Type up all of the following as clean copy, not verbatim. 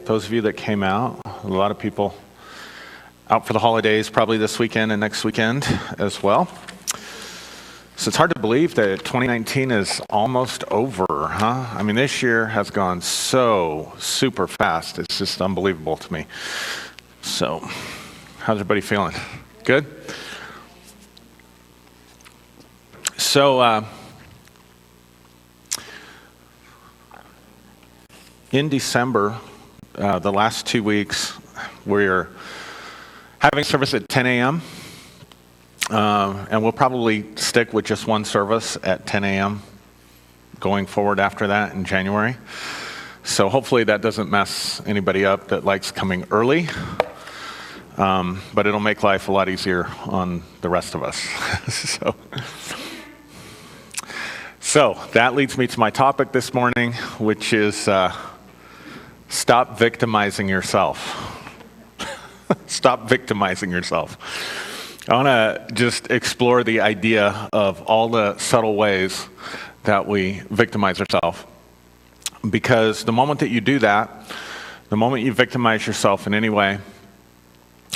those of you that came out. A lot of people out for the holidays, probably this weekend and next weekend as well. So it's hard to believe that 2019 is almost over, huh? I mean, this year has gone so super fast. It's just unbelievable to me. So, how's everybody feeling? Good? So, in December, the last 2 weeks, we're having service at 10 a.m. And we'll probably stick with just one service at 10 a.m. going forward after that in January. So hopefully that doesn't mess anybody up that likes coming early. But it'll make life a lot easier on the rest of us. So that leads me to my topic this morning, which is stop victimizing yourself. Stop victimizing yourself. I want to just explore the idea of all the subtle ways that we victimize ourselves. Because the moment that you do that, the moment you victimize yourself in any way,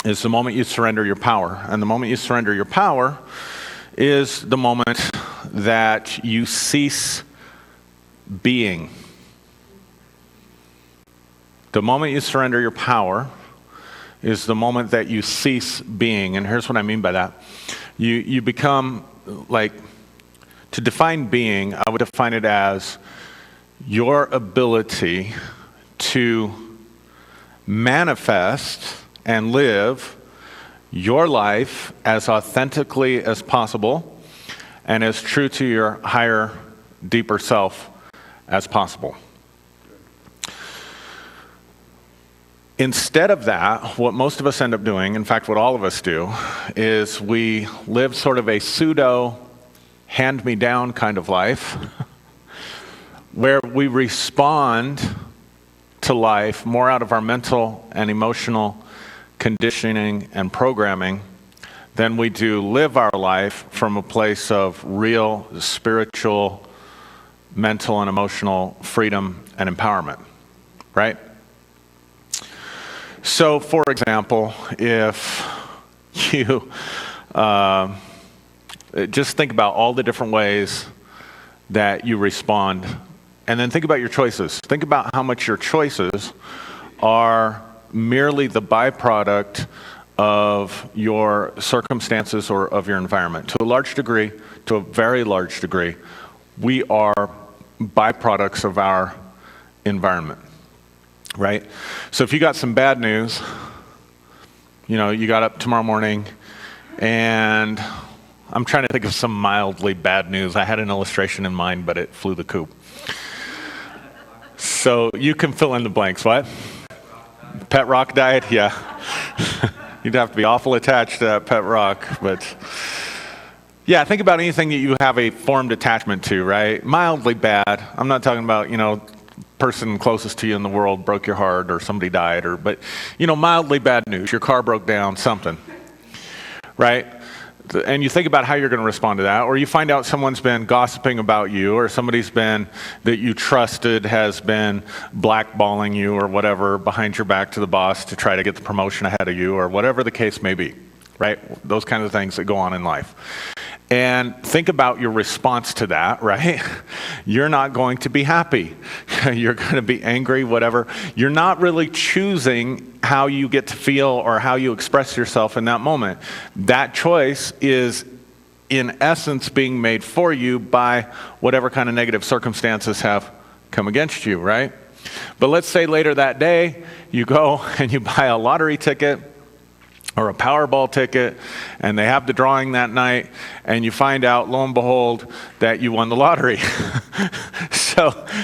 is the moment you surrender your power. And the moment you surrender your power is the moment that you cease being. The moment you surrender your power is the moment that you cease being. And here's what I mean by that. You become, like, to define being, I would define it as your ability to manifest and live your life as authentically as possible and as true to your higher, deeper self as possible. Instead of that, what most of us end up doing, in fact, what all of us do, is we live sort of a pseudo hand-me-down kind of life where we respond to life more out of our mental and emotional conditioning and programming than we do live our life from a place of real spiritual, mental, and emotional freedom and empowerment, right? So, for example, if you just think about all the different ways that you respond, and then think about your choices. Think about how much your choices are merely the byproduct of your circumstances or of your environment. To a large degree, to a very large degree, we are byproducts of our environment. Right? So if you got some bad news, you got up tomorrow morning, and I'm trying to think of some mildly bad news. I had an illustration in mind, but it flew the coop. So you can fill in the blanks. What? Pet rock died? Yeah. You'd have to be awful attached to that pet rock, but yeah, think about anything that you have a formed attachment to, right? Mildly bad. I'm not talking about, person closest to you in the world broke your heart or somebody died, but mildly bad news, your car broke down, something, right? And you think about how you're going to respond to that, or you find out someone's been gossiping about you, or somebody's been that you trusted has been blackballing you or whatever behind your back to the boss to try to get the promotion ahead of you, or whatever the case may be, right? Those kinds of things that go on in life. And think about your response to that, right? You're not going to be happy. You're going to be angry, whatever. You're not really choosing how you get to feel or how you express yourself in that moment. That choice is, in essence, being made for you by whatever kind of negative circumstances have come against you, right? But let's say later that day, you go and you buy a lottery ticket or a Powerball ticket, and they have the drawing that night, and you find out, lo and behold, that you won the lottery.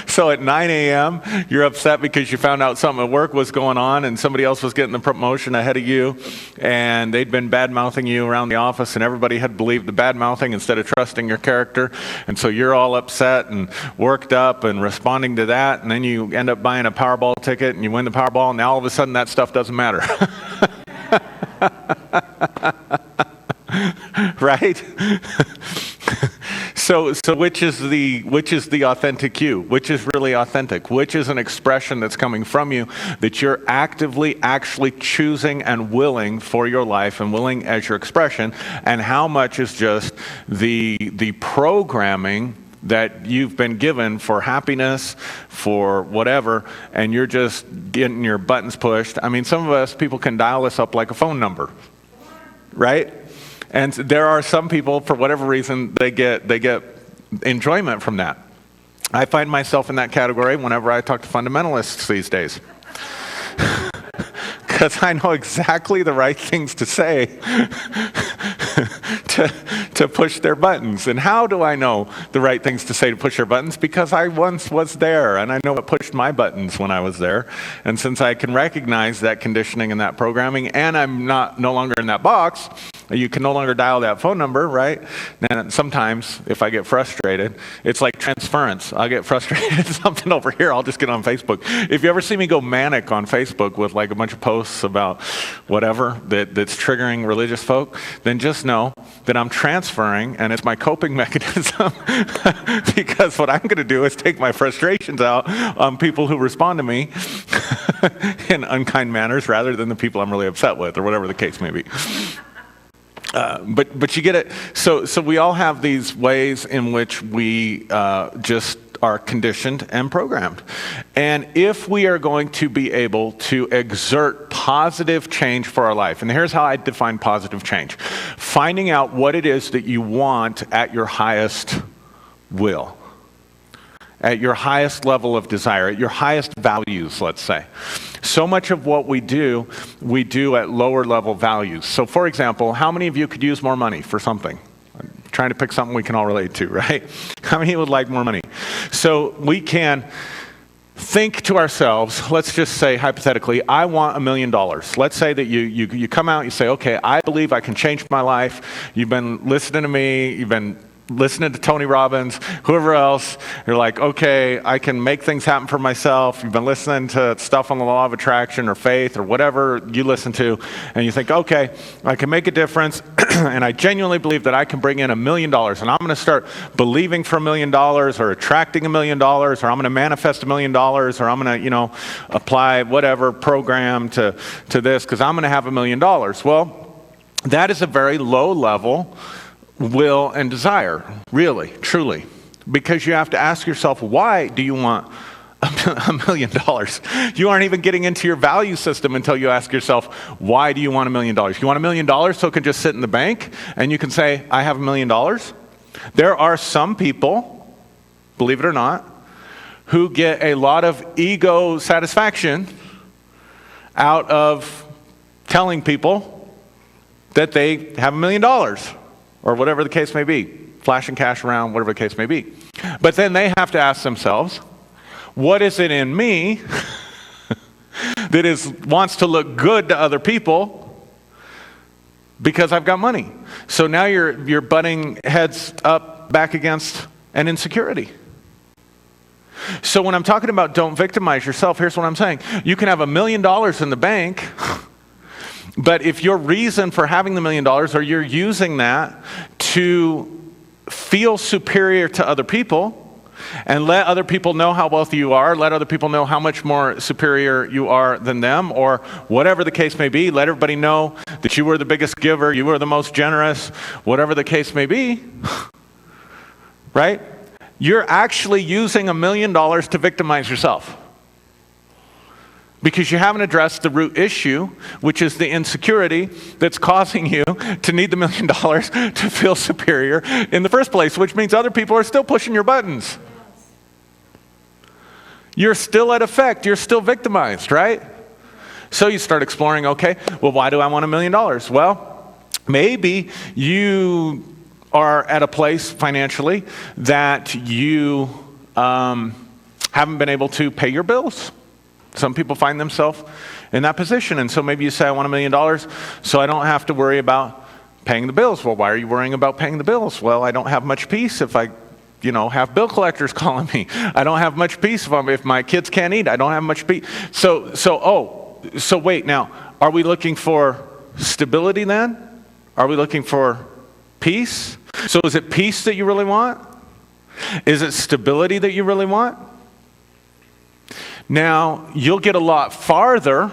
So at 9 a.m., you're upset because you found out something at work was going on, and somebody else was getting the promotion ahead of you, and they'd been bad-mouthing you around the office, and everybody had believed the bad-mouthing instead of trusting your character, and so you're all upset and worked up and responding to that, and then you end up buying a Powerball ticket, and you win the Powerball, and now all of a sudden that stuff doesn't matter. Right? So which is the authentic you? Which is really authentic? Which is an expression that's coming from you that you're actively actually choosing and willing for your life and willing as your expression? And how much is just the programming that you've been given for happiness, for whatever, and you're just getting your buttons pushed? I mean, some of us, people can dial us up like a phone number, right? And there are some people, for whatever reason, they get enjoyment from that. I find myself in that category whenever I talk to fundamentalists these days. Because I know exactly the right things to say to push their buttons. And how do I know the right things to say to push their buttons? Because I once was there, and I know what pushed my buttons when I was there. And since I can recognize that conditioning and that programming, and I'm no longer in that box, you can no longer dial that phone number, right? And sometimes, if I get frustrated, it's like transference. I'll get frustrated at something over here, I'll just get on Facebook. If you ever see me go manic on Facebook with like a bunch of posts about whatever that's triggering religious folk, then just know that I'm transferring, and it's my coping mechanism. Because what I'm going to do is take my frustrations out on people who respond to me in unkind manners rather than the people I'm really upset with, or whatever the case may be. But you get it. So we all have these ways in which we just are conditioned and programmed. And if we are going to be able to exert positive change for our life, and here's how I define positive change: finding out what it is that you want at your highest will, at your highest level of desire, at your highest values, let's say. So much of what we do at lower level values. So for example, how many of you could use more money for something? I'm trying to pick something we can all relate to, right? How many would like more money? So we can think to ourselves, let's just say hypothetically, I want $1 million. Let's say that you come out, you say, okay, I believe I can change my life. You've been listening to me, you've been listening to Tony Robbins, whoever else. You're like, okay, I can make things happen for myself. You've been listening to stuff on the law of attraction or faith or whatever you listen to, and you think, okay, I can make a difference, and I genuinely believe that I can bring in $1 million, and I'm going to start believing for $1 million, or attracting $1 million, or I'm going to manifest $1 million, or I'm going to, apply whatever program to this because I'm going to have $1 million. Well, that is a very low level will and desire, really, truly. Because you have to ask yourself, why do you want $1 million? You aren't even getting into your value system until you ask yourself, why do you want $1 million? You want $1 million so it can just sit in the bank and you can say, I have $1 million? There are some people, believe it or not, who get a lot of ego satisfaction out of telling people that they have $1 million. Or whatever the case may be, flashing cash around, whatever the case may be. But then they have to ask themselves, what is it in me that wants to look good to other people because I've got money? So now you're butting heads up back against an insecurity. So when I'm talking about don't victimize yourself, here's what I'm saying. You can have $1 million in the bank, but if your reason for having the $1 million, or you're using that to feel superior to other people and let other people know how wealthy you are, let other people know how much more superior you are than them, or whatever the case may be, let everybody know that you were the biggest giver, you were the most generous, whatever the case may be, right? You're actually using $1 million to victimize yourself. Because you haven't addressed the root issue, which is the insecurity that's causing you to need the $1 million to feel superior in the first place, which means other people are still pushing your buttons. You're still at effect. You're still victimized, right? So you start exploring, okay, well, why do I want $1 million? Well, maybe you are at a place financially that you haven't been able to pay your bills. Some people find themselves in that position. And so maybe you say, I want $1 million so I don't have to worry about paying the bills. Well, why are you worrying about paying the bills? Well, I don't have much peace if I, have bill collectors calling me. I don't have much peace if my kids can't eat. I don't have much peace. So wait, now, are we looking for stability then? Are we looking for peace? So is it peace that you really want? Is it stability that you really want? Now, you'll get a lot farther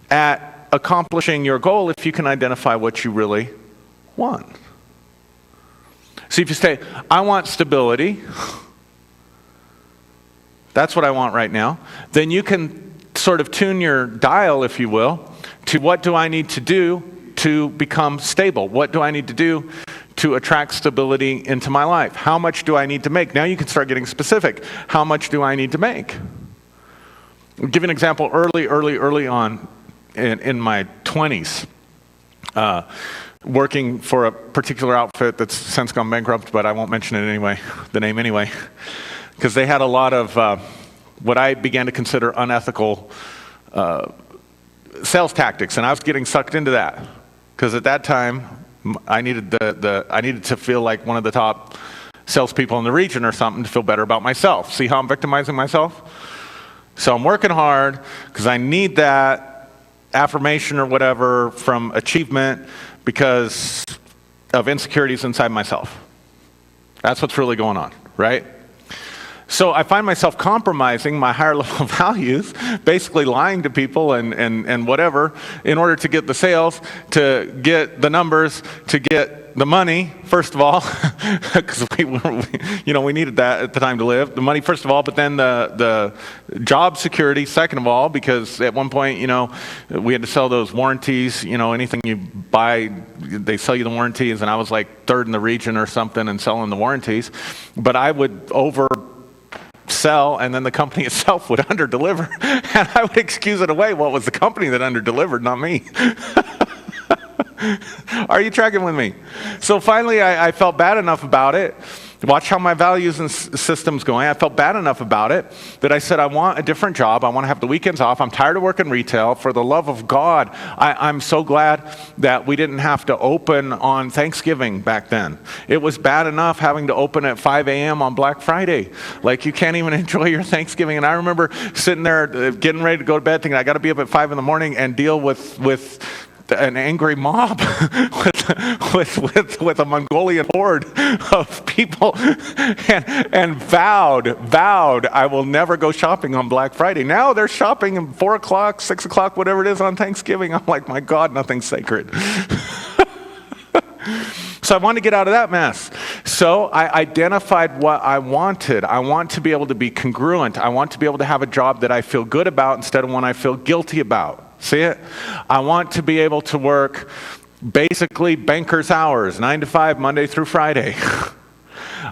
at accomplishing your goal if you can identify what you really want. See, if you say, I want stability, that's what I want right now, then you can sort of tune your dial, if you will, to what do I need to do to become stable? What do I need to do to attract stability into my life? How much do I need to make? Now you can start getting specific. How much do I need to make? I'll give you an example early on in my 20s. Working for a particular outfit that's since gone bankrupt, but I won't mention it anyway, the name anyway, because they had a lot of what I began to consider unethical sales tactics, and I was getting sucked into that because at that time I needed I needed to feel like one of the top salespeople in the region or something to feel better about myself. See how I'm victimizing myself? So I'm working hard because I need that affirmation or whatever from achievement because of insecurities inside myself. That's what's really going on, right? So I find myself compromising my higher level values, basically lying to people and whatever in order to get the sales, to get the numbers, to get the money, first of all, because we needed that at the time to live. The money, first of all, but then the job security, second of all, because at one point, we had to sell those warranties. Anything you buy, they sell you the warranties, and I was like third in the region or something and selling the warranties. But I would oversell, and then the company itself would underdeliver, and I would excuse it away. Well, it was the company that underdelivered, not me. Are you tracking with me? So finally, I felt bad enough about it. Watch how my values and systems going. I felt bad enough about it that I said, I want a different job. I want to have the weekends off. I'm tired of working retail. For the love of God, I'm so glad that we didn't have to open on Thanksgiving back then. It was bad enough having to open at 5 a.m. on Black Friday. Like, you can't even enjoy your Thanksgiving. And I remember sitting there getting ready to go to bed thinking, I got to be up at 5 in the morning and deal with an angry mob with a Mongolian horde of people and vowed I will never go shopping on Black Friday. Now they're shopping at 4 o'clock, 6 o'clock, whatever it is on Thanksgiving. I'm like, my God, nothing's sacred. So I wanted to get out of that mess. So I identified what I wanted. I want to be able to be congruent. I want to be able to have a job that I feel good about instead of one I feel guilty about. See it? I want to be able to work basically banker's hours, 9 to 5, Monday through Friday.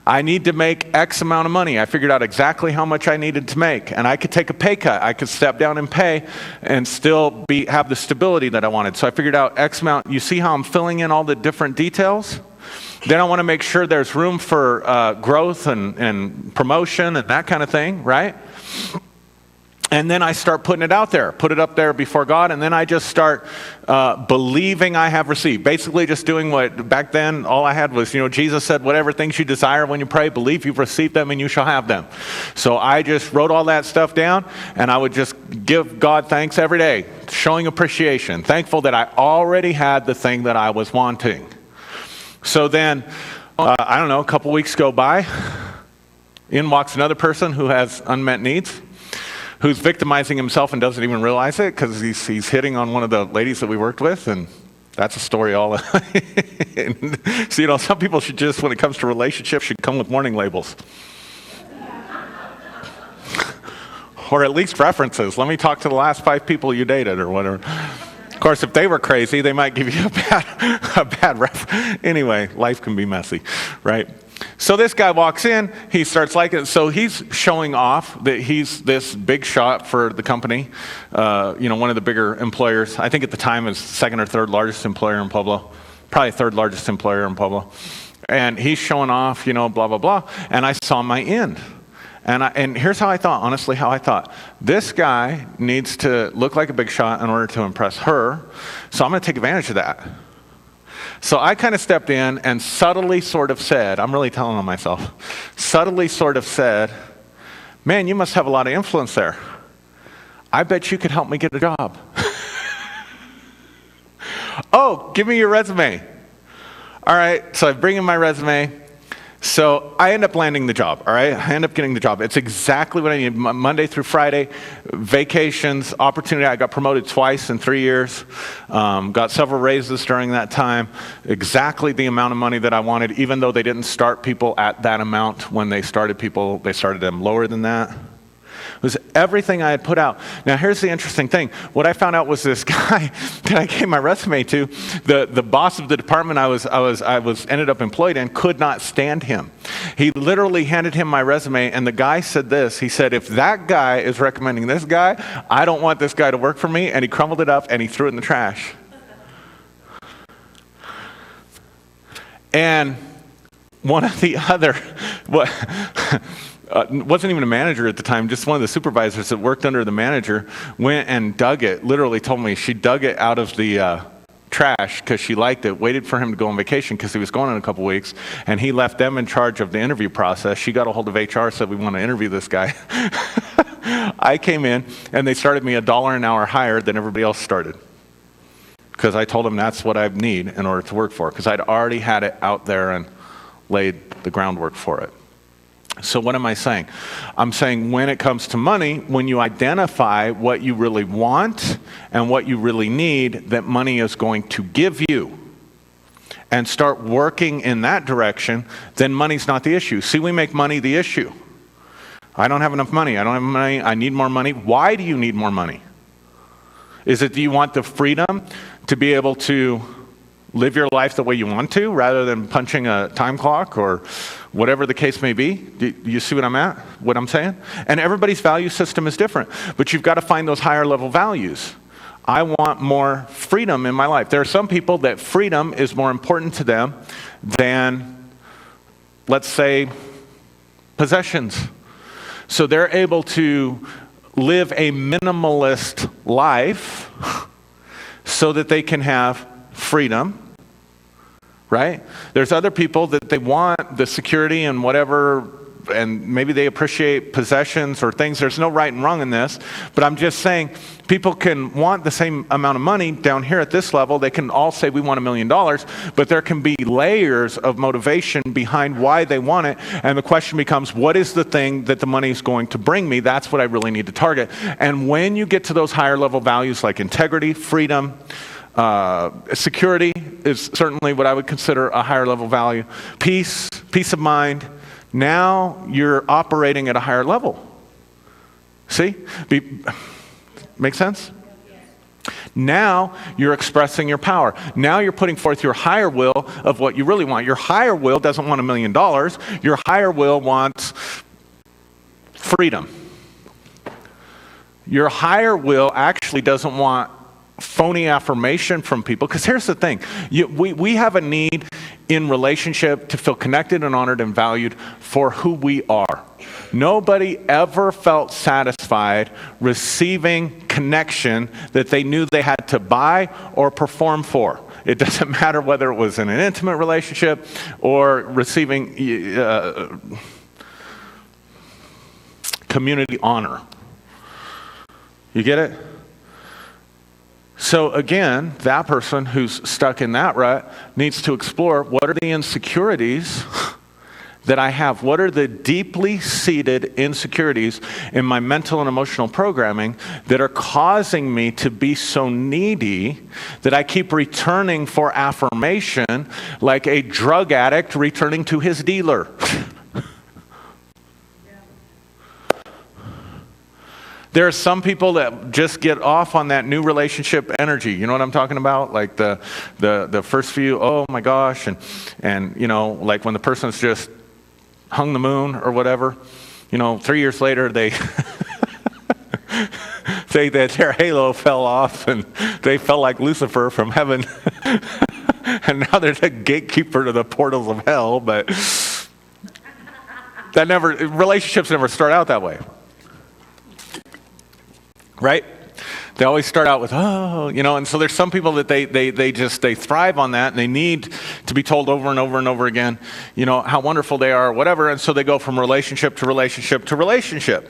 I need to make X amount of money. I figured out exactly how much I needed to make. And I could take a pay cut. I could step down in pay and still have the stability that I wanted. So I figured out X amount. You see how I'm filling in all the different details? Then I want to make sure there's room for growth and promotion and that kind of thing, right? And then I start putting it out there, put it up there before God, and then I just start believing I have received. Basically just doing what back then all I had was, Jesus said, whatever things you desire when you pray, believe you've received them and you shall have them. So I just wrote all that stuff down, and I would just give God thanks every day, showing appreciation, thankful that I already had the thing that I was wanting. So then, a couple weeks go by, in walks another person who has unmet needs, who's victimizing himself and doesn't even realize it because he's hitting on one of the ladies that we worked with, and that's a story all. So, some people should just, when it comes to relationships, should come with warning labels. Or at least references. Let me talk to the last 5 people you dated or whatever. Of course, if they were crazy, they might give you a bad reference. Anyway, life can be messy, right? So this guy walks in, he starts liking it. So he's showing off that he's this big shot for the company, one of the bigger employers. I think at the time it was second or third largest employer in Pueblo, probably third largest employer in Pueblo. And he's showing off, blah, blah, blah. And I saw my end. And here's how I thought, honestly, This guy needs to look like a big shot in order to impress her. So I'm going to take advantage of that. So I kind of stepped in and subtly sort of said, I'm really telling on myself, subtly sort of said, man, you must have a lot of influence there. I bet you could help me get a job. Oh, give me your resume. All right, so I bring in my resume. So I end up landing the job, all right? I end up getting the job. It's exactly what I need. Monday through Friday, vacations, opportunity. I got promoted twice in 3 years. Got several raises during that time. Exactly the amount of money that I wanted, even though they didn't start people at that amount when they started people. They started them lower than that. It was everything I had put out. Now, here's the interesting thing. What I found out was this guy that I gave my resume to, the boss of the department I was ended up employed in, could not stand him. He literally handed him my resume, and the guy said this. He said, if that guy is recommending this guy, I don't want this guy to work for me. And he crumbled it up and he threw it in the trash. And one of the other, wasn't even a manager at the time, just one of the supervisors that worked under the manager, went and dug it, literally told me she dug it out of the trash because she liked it, waited for him to go on vacation because he was going in a couple weeks, and he left them in charge of the interview process. She got a hold of HR, said, we want to interview this guy. I came in, and they started me $1 an hour higher than everybody else started because I told them that's what I need in order to work for, because I'd already had it out there and laid the groundwork for it. So what am I saying? I'm saying when it comes to money, when you identify what you really want and what you really need that money is going to give you, and start working in that direction, then money's not the issue. See, we make money the issue. I don't have enough money. I don't have money. I need more money. Why do you need more money? Is it, do you want the freedom to be able to live your life the way you want to rather than punching a time clock or whatever the case may be? Do you see what I'm saying? And everybody's value system is different, but you've got to find those higher level values. I want more freedom in my life. There are some people that freedom is more important to them than, let's say, possessions. So they're able to live a minimalist life so that they can have freedom, right? There's other people that they want the security and whatever, and maybe they appreciate possessions or things. There's no right and wrong in this, but I'm just saying people can want the same amount of money down here at this level. They can all say we want $1 million, but there can be layers of motivation behind why they want it, and the question becomes, what is the thing that the money is going to bring me? That's what I really need to target. And when you get to those higher level values like integrity, freedom, security is certainly what I would consider a higher level value. Peace of mind. Now you're operating at a higher level. See? Make sense? Now you're expressing your power. Now you're putting forth your higher will of what you really want. Your higher will doesn't want $1 million. Your higher will wants freedom. Your higher will actually doesn't want phony affirmation from people, because here's the thing, we have a need in relationship to feel connected and honored and valued for who we are. Nobody ever felt satisfied receiving connection that they knew they had to buy or perform for. It doesn't matter whether it was in an intimate relationship or receiving community honor. You get it? So again, that person who's stuck in that rut needs to explore, what are the insecurities that I have? What are the deeply seated insecurities in my mental and emotional programming that are causing me to be so needy that I keep returning for affirmation like a drug addict returning to his dealer? There are some people that just get off on that new relationship energy. You know what I'm talking about? Like the first few, oh my gosh, and you know, like when the person's just hung the moon or whatever, you know, 3 years later they say that their halo fell off and they felt like Lucifer from heaven. And now they're the gatekeeper to the portals of hell, but relationships never start out that way. Right? They always start out with, oh, you know, and so there's some people that they thrive on that, and they need to be told over and over and over again, you know, how wonderful they are or whatever, and so they go from relationship to relationship to relationship.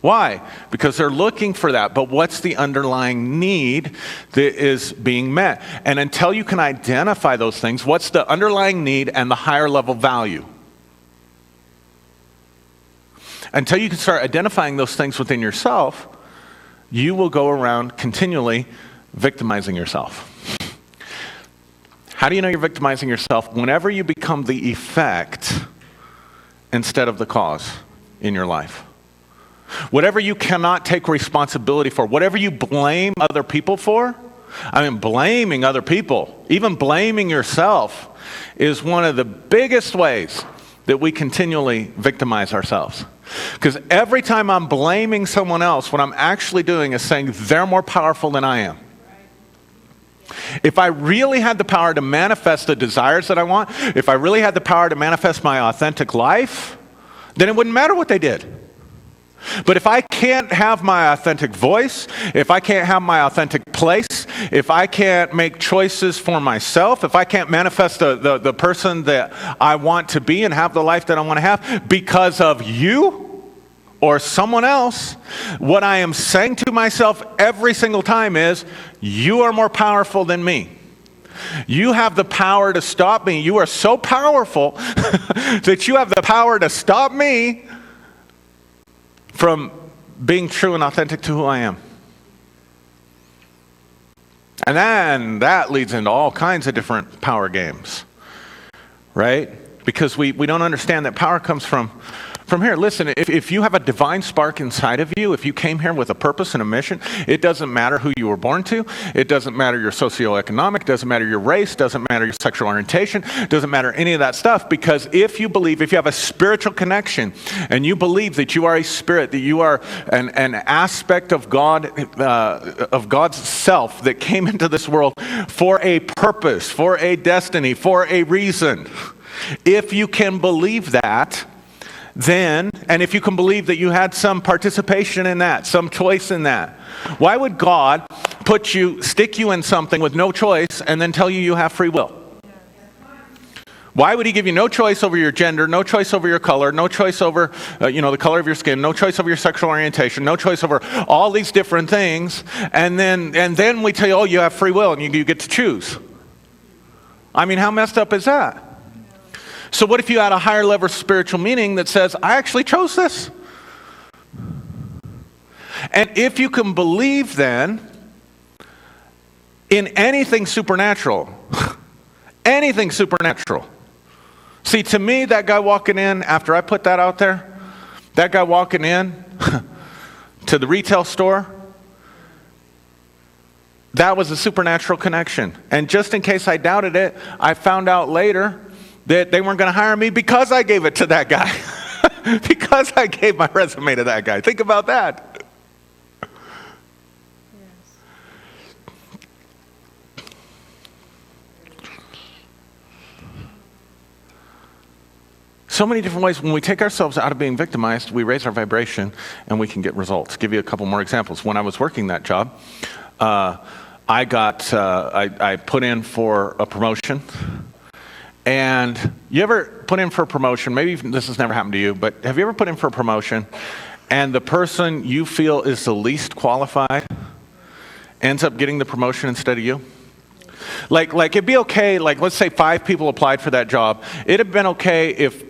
Why? Because they're looking for that, but what's the underlying need that is being met? And until you can identify those things, what's the underlying need and the higher level value? Until you can start identifying those things within yourself, you will go around continually victimizing yourself. How do you know you're victimizing yourself? Whenever you become the effect instead of the cause in your life. Whatever you cannot take responsibility for, whatever you blame other people for, blaming other people, even blaming yourself, is one of the biggest ways that we continually victimize ourselves. Because every time I'm blaming someone else, what I'm actually doing is saying they're more powerful than I am. If I really had the power to manifest the desires that I want, if I really had the power to manifest my authentic life, then it wouldn't matter what they did. But if I can't have my authentic voice, if I can't have my authentic place, if I can't make choices for myself, if I can't manifest the person that I want to be and have the life that I want to have because of you or someone else, what I am saying to myself every single time is, you are more powerful than me. You have the power to stop me. You are so powerful that you have the power to stop me from being true and authentic to who I am. And then that leads into all kinds of different power games, right? Because we don't understand that power comes from here. Listen, if you have a divine spark inside of you, if you came here with a purpose and a mission, it doesn't matter who you were born to. It doesn't matter your socioeconomic, doesn't matter your race, doesn't matter your sexual orientation, doesn't matter any of that stuff. Because if you have a spiritual connection and you believe that you are a spirit, that you are an aspect of God, of God's self that came into this world for a purpose, for a destiny, for a reason. If you can believe that, then, and if you can believe that you had some participation in that, some choice in that, why would God stick you in something with no choice and then tell you you have free will? Why would he give you no choice over your gender, no choice over your color, no choice over the color of your skin, no choice over your sexual orientation, no choice over all these different things, and then we tell you, oh, you have free will and you get to choose? I mean, how messed up is that? So what if you had a higher level of spiritual meaning that says, I actually chose this? And if you can believe then in anything supernatural, anything supernatural. See, to me, that guy walking in, after I put that out there, that guy walking in to the retail store, that was a supernatural connection. And just in case I doubted it, I found out later that they weren't going to hire me because I gave it to that guy. Because I gave my resume to that guy. Think about that. Yes. So many different ways. When we take ourselves out of being victimized, we raise our vibration and we can get results. Give you a couple more examples. When I was working that job, I put in for a promotion. And you ever put in for a promotion, maybe this has never happened to you, but have you ever put in for a promotion and the person you feel is the least qualified ends up getting the promotion instead of you? Like it'd be okay, like let's say 5 people applied for that job. It'd have been okay if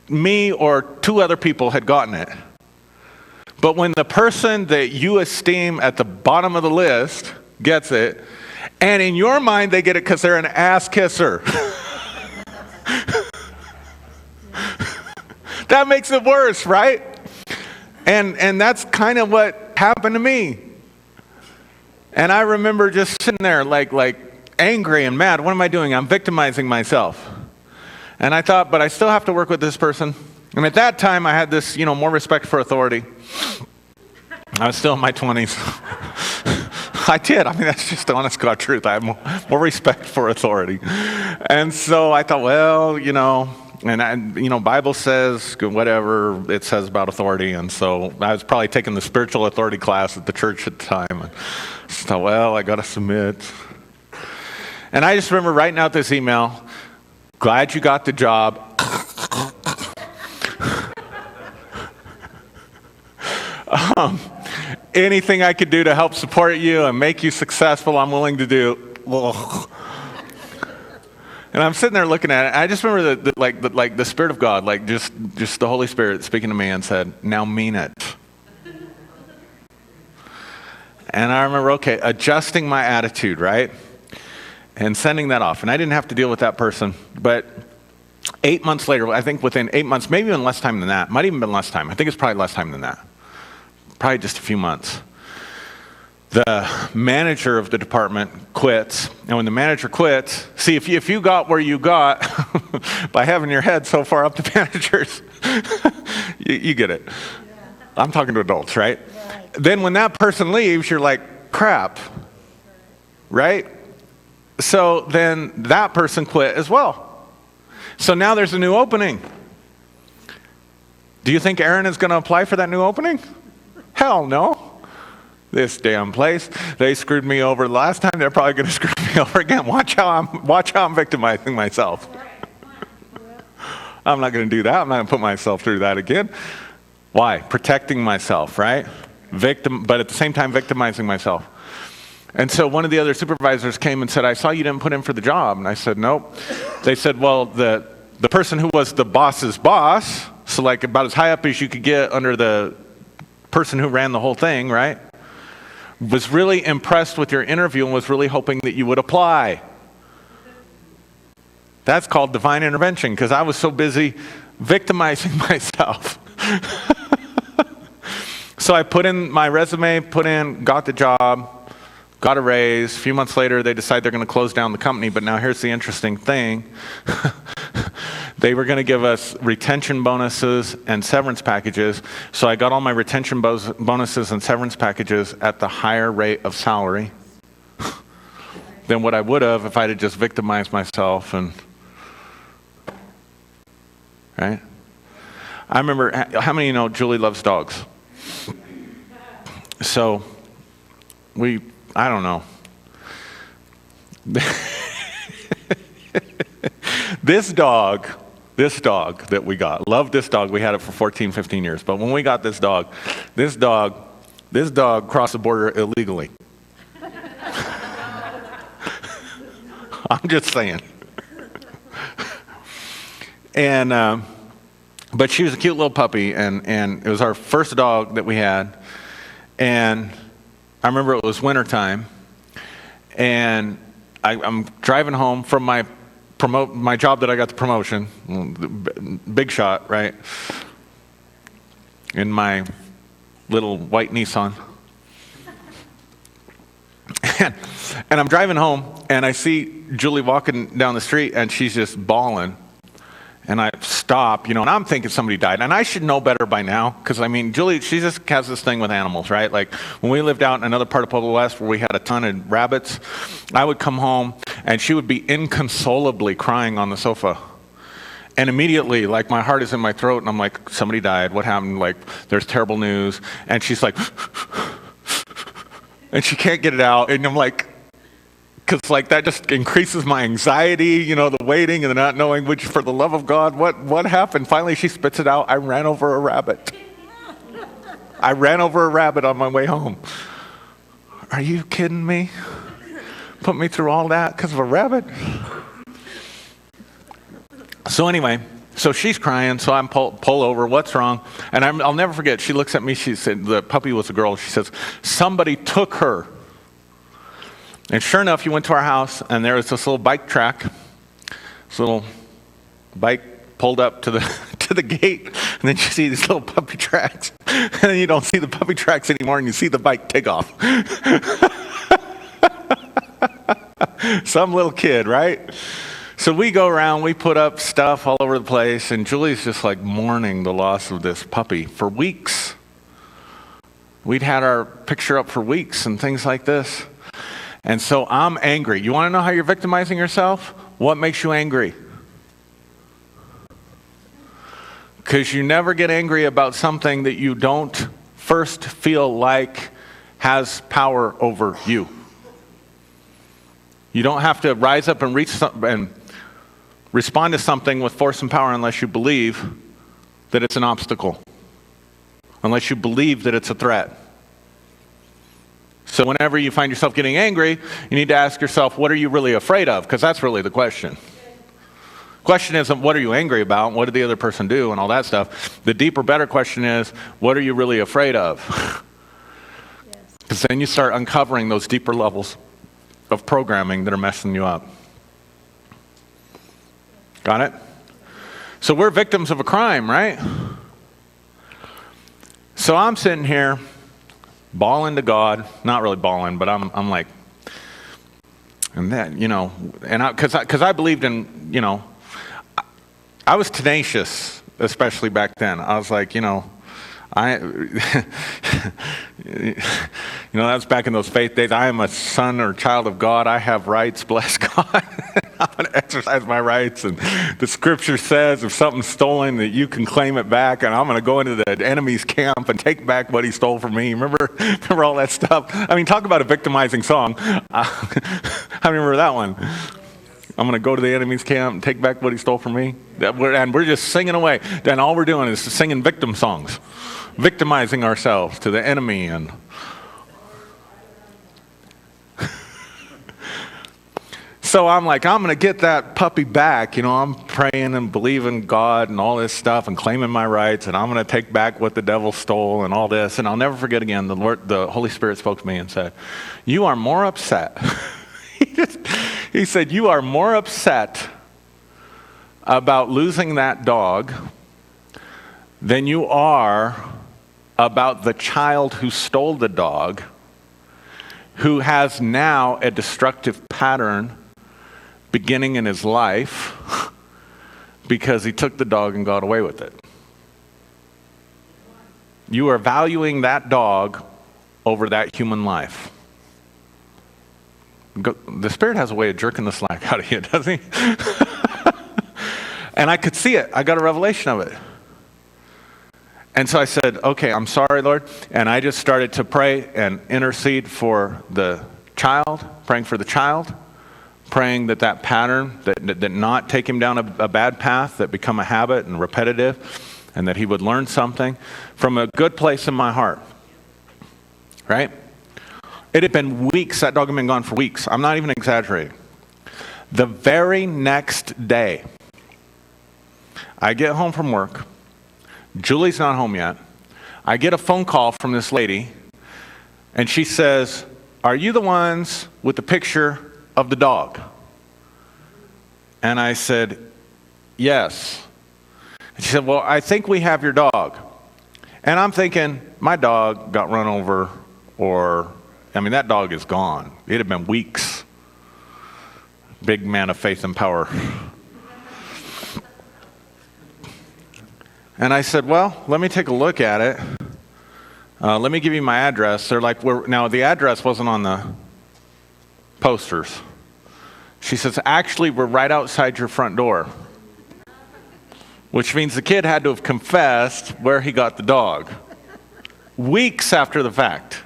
me or 2 other people had gotten it. But when the person that you esteem at the bottom of the list gets it, and in your mind they get it because they're an ass kisser. That makes it worse, right? And that's kind of what happened to me. And I remember just sitting there like angry and mad. What am I doing? I'm victimizing myself. And I thought, but I still have to work with this person. And at that time I had this, more respect for authority. I was still in my 20s. I did. That's just the honest God truth. I have more respect for authority. And so I thought, well, and Bible says whatever it says about authority. And so I was probably taking the spiritual authority class at the church at the time. And I thought, well, I got to submit. And I just remember writing out this email, glad you got the job. Anything I could do to help support you and make you successful, I'm willing to do. And And I'm sitting there looking at it. I just remember the Spirit of God, like just the Holy Spirit speaking to me and said, "Now mean it." And I remember, okay, adjusting my attitude, right? And sending that off. And I didn't have to deal with that person. But 8 months later, I think within 8 months, maybe even less time than that, might even been less time. I think it's probably less time than that. Probably just a few months. The manager of the department quits. And when the manager quits, see, if you got where you got by having your head so far up to managers, you get it. I'm talking to adults, right? Then when that person leaves, you're like, crap, right? So then that person quit as well. So now there's a new opening. Do you think Aaron is going to apply for that new opening? Hell no. This damn place, they screwed me over last time. They're probably going to screw me over again. Watch how I'm victimizing myself. I'm not going to do that. I'm not going to put myself through that again. Why? Protecting myself, right? But at the same time, victimizing myself. And so one of the other supervisors came and said, "I saw you didn't put in for the job." And I said, "Nope." They said, "Well, the person who was the boss's boss, so like about as high up as you could get under the person who ran the whole thing, right, was really impressed with your interview and was really hoping that you would apply." That's called divine intervention, because I was so busy victimizing myself. So I put in my resume, got the job, got a raise. A few months later, they decide they're going to close down the company. But now here's the interesting thing. They were going to give us retention bonuses and severance packages. So I got all my retention bonuses and severance packages at the higher rate of salary than what I would have if I had just victimized myself. And right? I remember, how many of you know Julie loves dogs? So I don't know. This dog that we got, loved this dog. We had it for 14, 15 years. But when we got this dog crossed the border illegally. I'm just saying. And, but she was a cute little puppy, and it was our first dog that we had. And I remember it was wintertime, and I'm driving home from my job that I got the promotion, big shot, right, in my little white Nissan. And I'm driving home, and I see Julie walking down the street, and she's just bawling. And I stop, and I'm thinking somebody died. And I should know better by now, because, Julie, she just has this thing with animals, right? Like, when we lived out in another part of Pueblo West where we had a ton of rabbits, I would come home, and she would be inconsolably crying on the sofa. And immediately, like, my heart is in my throat, and I'm like, somebody died. What happened? Like, there's terrible news. And she's like, and she can't get it out. And I'm like, because like that just increases my anxiety, the waiting and the not knowing, which for the love of God, what happened? Finally, she spits it out. I ran over a rabbit. I ran over a rabbit on my way home. Are you kidding me? Put me through all that because of a rabbit? So anyway, so she's crying, so I'm pull over. What's wrong? And I'll never forget. She looks at me. She said, the puppy was a girl. She says, somebody took her. And sure enough, you went to our house, and there was this little bike track, this little bike pulled up to the gate, and then you see these little puppy tracks, and then you don't see the puppy tracks anymore, and you see the bike take off. Some little kid, right? So we go around, we put up stuff all over the place, and Julie's just like mourning the loss of this puppy for weeks. We'd had our picture up for weeks and things like this. And so I'm angry. You want to know how you're victimizing yourself? What makes you angry? Because you never get angry about something that you don't first feel like has power over you. You don't have to rise up and respond to something with force and power unless you believe that it's an obstacle, unless you believe that it's a threat. So whenever you find yourself getting angry, you need to ask yourself, what are you really afraid of? Because that's really the question. Question isn't what are you angry about, what did the other person do, and all that stuff. The deeper, better question is, what are you really afraid of? Because then you start uncovering those deeper levels of programming that are messing you up. Got it? So we're victims of a crime, right? So I'm sitting here bawling to God, not really bawling, but I'm like, and that, you know, and because I believed in, you know, I was tenacious, especially back then. I was like, you know, you know, that was back in those faith days. I am a son or child of God. I have rights, bless God. I'm going to exercise my rights. And the scripture says if something's stolen, that you can claim it back. And I'm going to go into the enemy's camp and take back what he stole from me. Remember all that stuff? I mean, talk about a victimizing song. I remember that one. I'm going to go to the enemy's camp and take back what he stole from me. And we're just singing away. Then all we're doing is singing victim songs, victimizing ourselves to the enemy. And so I'm like, I'm going to get that puppy back. You know, I'm praying and believing God and all this stuff and claiming my rights. And I'm going to take back what the devil stole and all this. And I'll never forget again, the Holy Spirit spoke to me and said, you are more upset. He said, you are more upset about losing that dog than you are about the child who stole the dog, who has now a destructive pattern beginning in his life because he took the dog and got away with it. You are valuing that dog over that human life. The Spirit has a way of jerking the slack out of you, doesn't he? And I could see it. I got a revelation of it. And so I said, okay, I'm sorry, Lord. And I just started to pray and intercede for the child, praying for the child, praying that pattern, that not take him down a bad path, that become a habit and repetitive, and that he would learn something from a good place in my heart. Right? It had been weeks. That dog had been gone for weeks. I'm not even exaggerating. The very next day, I get home from work. Julie's not home yet. I get a phone call from this lady, and she says, are you the ones with the picture of the dog? And I said, yes. And she said, well, I think we have your dog. And I'm thinking, my dog got run over, or, I mean, that dog is gone. It had been weeks. Big man of faith and power. And I said, well, let me take a look at it. Let me give you my address. They're like, now the address wasn't on the posters. She says, actually, we're right outside your front door. Which means the kid had to have confessed where he got the dog. Weeks after the fact.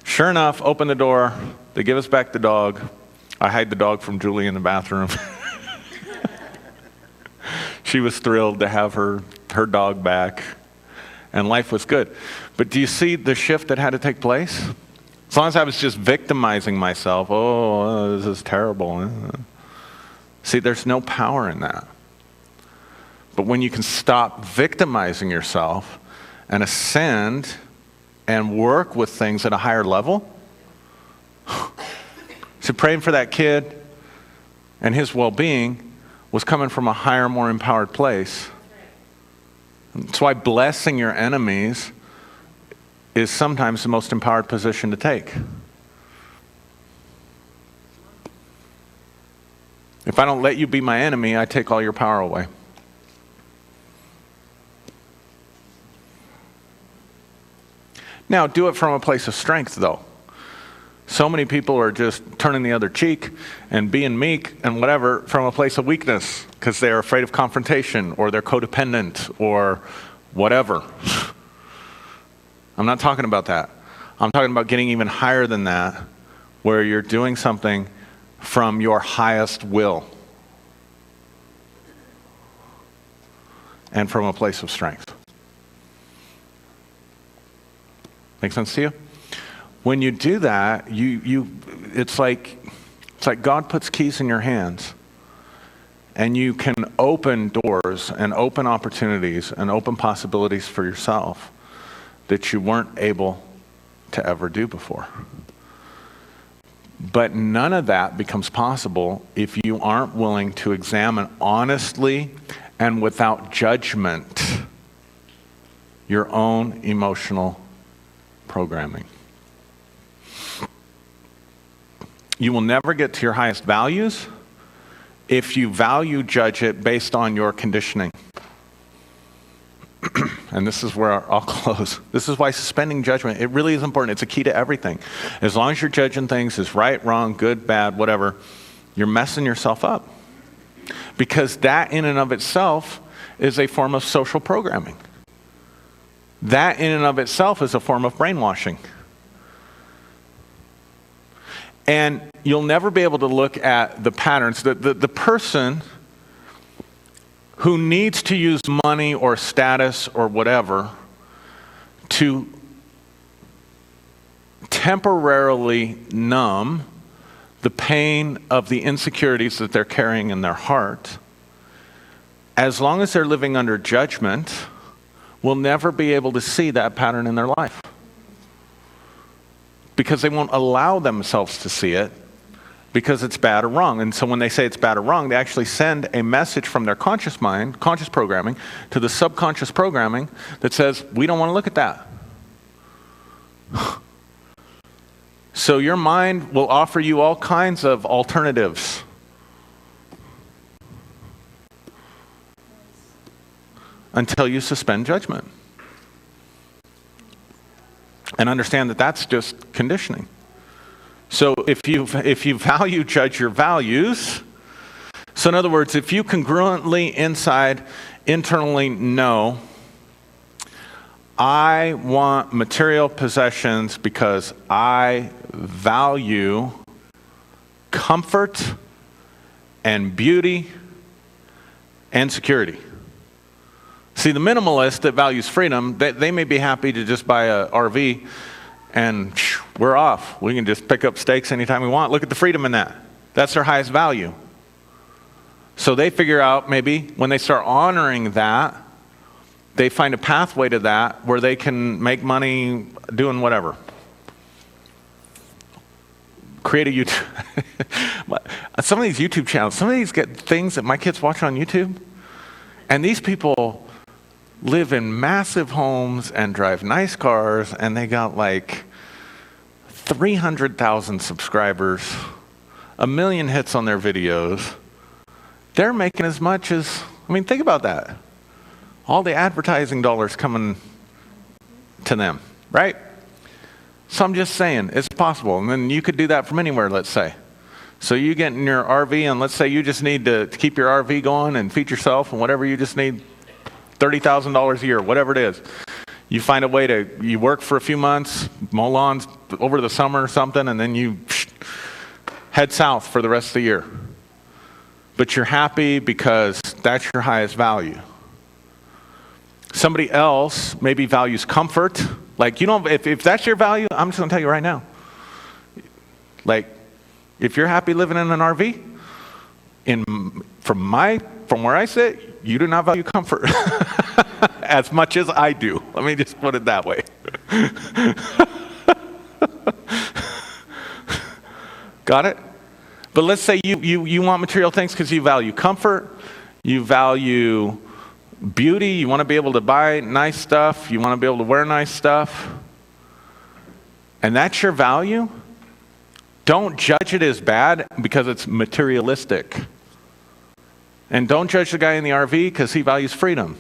Sure enough, open the door. They give us back the dog. I hide the dog from Julie in the bathroom. She was thrilled to have her dog back, and life was good. But do you see the shift that had to take place? As long as I was just victimizing myself, oh, this is terrible. See, there's no power in that. But when you can stop victimizing yourself and ascend and work with things at a higher level, so praying for that kid and his well-being was coming from a higher, more empowered place. That's why blessing your enemies is sometimes the most empowered position to take. If I don't let you be my enemy, I take all your power away. Now, do it from a place of strength, though. So many people are just turning the other cheek and being meek and whatever from a place of weakness because they're afraid of confrontation or they're codependent or whatever. I'm not talking about that. I'm talking about getting even higher than that, where you're doing something from your highest will and from a place of strength. Make sense to you? When you do that, it's like It's like God puts keys in your hands, and you can open doors and open opportunities and open possibilities for yourself that you weren't able to ever do before. But none of that becomes possible if you aren't willing to examine honestly and without judgment your own emotional programming. You will never get to your highest values if you value judge it based on your conditioning. And this is where I'll close. This is why suspending judgment, it really is important. It's a key to everything. As long as you're judging things as right, wrong, good, bad, whatever, you're messing yourself up. Because that in and of itself is a form of social programming. That in and of itself is a form of brainwashing. And you'll never be able to look at the patterns. The person who needs to use money or status or whatever to temporarily numb the pain of the insecurities that they're carrying in their heart, as long as they're living under judgment, will never be able to see that pattern in their life. Because they won't allow themselves to see it, because it's bad or wrong. And so when they say it's bad or wrong, they actually send a message from their conscious mind, conscious programming, to the subconscious programming that says, we don't want to look at that. So your mind will offer you all kinds of alternatives. Until you suspend judgment. And understand that that's just conditioning. So if you value judge your values, so in other words, if you congruently internally know, I want material possessions because I value comfort and beauty and security. See, the minimalist that values freedom, they may be happy to just buy a RV and we're off. We can just pick up steaks anytime we want. Look at the freedom in that. That's their highest value. So they figure out maybe when they start honoring that, they find a pathway to that where they can make money doing whatever. Create a YouTube. Some of these YouTube channels, some of these get things that my kids watch on YouTube, and these people live in massive homes and drive nice cars, and they got like 300,000 subscribers, 1 million hits on their videos. They're making as much as, think about that. All the advertising dollars coming to them, right? So I'm just saying, it's possible. And then you could do that from anywhere, let's say. So you get in your RV, and let's say you just need to keep your RV going and feed yourself and whatever, you just need $30,000 a year, whatever it is. You find a way you work for a few months, mow lawns over the summer or something, and then you head south for the rest of the year. But you're happy because that's your highest value. Somebody else maybe values comfort. Like, if that's your value, I'm just going to tell you right now. Like, if you're happy living in an RV, from where I sit, you do not value comfort as much as I do. Let me just put it that way. Got it? But let's say you want material things because you value comfort, you value beauty, you want to be able to buy nice stuff, you want to be able to wear nice stuff, and that's your value. Don't judge it as bad because it's materialistic. And don't judge the guy in the RV because he values freedom.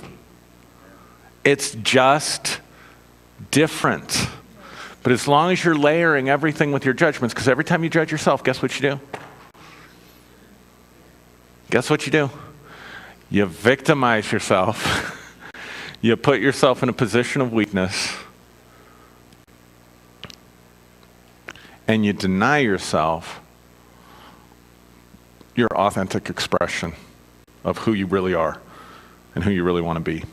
It's just different. But as long as you're layering everything with your judgments, because every time you judge yourself, guess what you do? Guess what you do? You victimize yourself. You put yourself in a position of weakness. And you deny yourself your authentic expression of who you really are and who you really want to be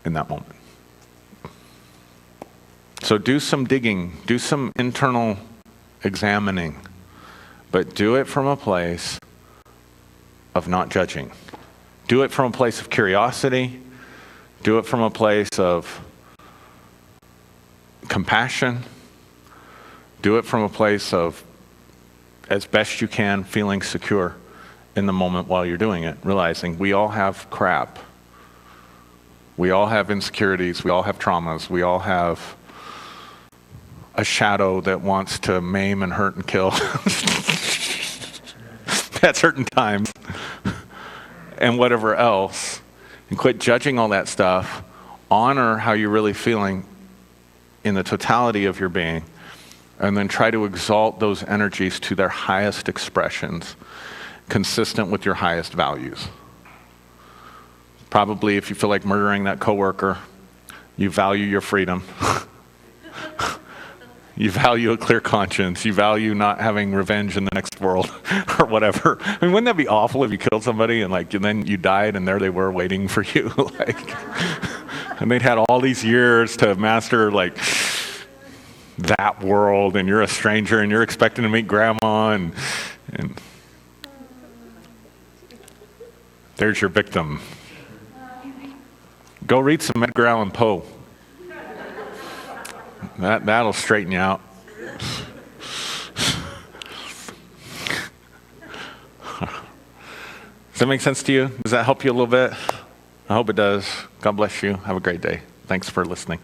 in that moment. So do some digging, do some internal examining but do it from a place of not judging. Do it from a place of curiosity. Do it from a place of compassion. Do it from a place of, as best you can, feeling secure in the moment while you're doing it, realizing we all have crap. We all have insecurities. We all have traumas. We all have a shadow that wants to maim and hurt and kill at certain times and whatever else. And quit judging all that stuff. Honor how you're really feeling in the totality of your being, and then try to exalt those energies to their highest expressions, consistent with your highest values. Probably if you feel like murdering that coworker, you value your freedom. You value a clear conscience. You value not having revenge in the next world or whatever. I mean, wouldn't that be awful if you killed somebody and then you died and there they were waiting for you? And they'd had all these years to master that world, and you're a stranger and you're expecting to meet grandma and there's your victim. Go read some Edgar Allan Poe. That'll straighten you out. Does that make sense to you? Does that help you a little bit? I hope it does. God bless you. Have a great day. Thanks for listening.